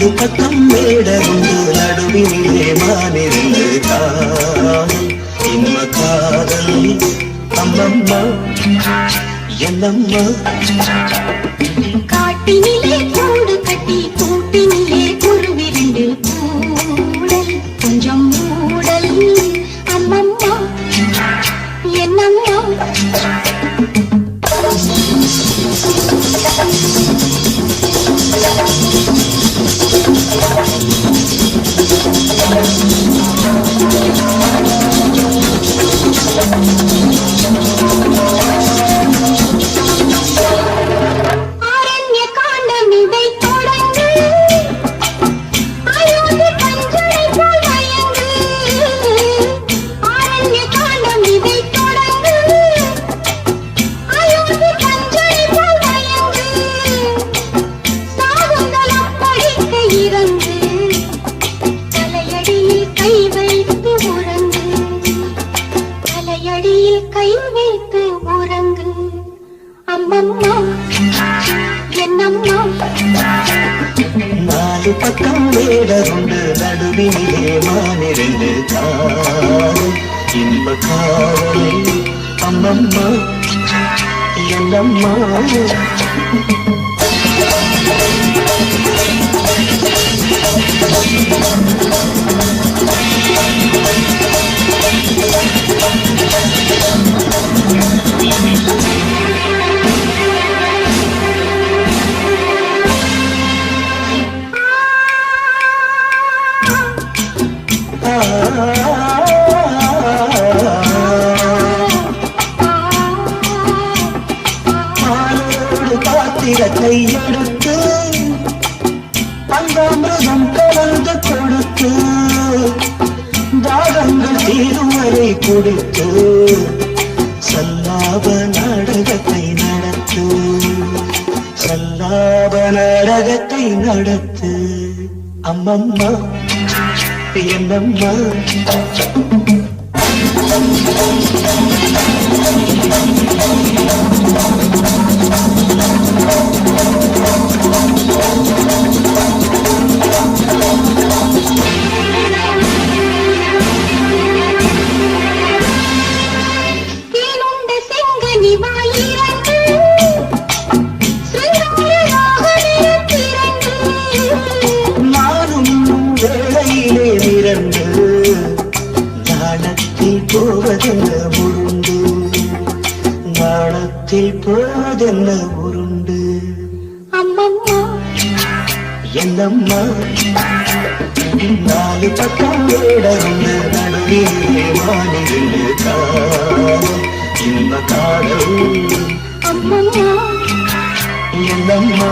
நாலு பக்கம் மேடருந்து நடுவினிலே மானிருந்து காதல் இன்ப காதல் அம்மம்மா என்னம்மா காட்டினிலே கூடு கட்டி கூட்டினிலே குருவிரண்டு கூடல் கொஞ்சம் மூடல் அம்மம்மா என்னம்மா கை வைத்து உறங்கு அம்மம்மா என்னம்மா நாலு பக்கம் வேடருண்டு நடுவினிலே மானிரண்டு காதல் இன்ப காதலை அம்மம்மா என்னம்மா பாத்திரத்தை எடுத்து பஞ்சாமிரதம் கலந்து கொடுத்து தாகங்கள் தீருவரை கொடுத்து சல்லாப நாடகத்தை நடத்து சல்லாப நாடகத்தை நடத்து அம்மம்மா என்னம்மா வேளையிலே நிரண்டு நாணத்தில் போவதென்ன உருண்டு நாணத்தில் போவதென்ன உருண்டு அம்மம்மா என்னம்மா நாலு பக்கம் வேடருந்து நடுவிலே மானிரண்டு காதல் இன்ப காதல் அம்மம்மா என்னம்மா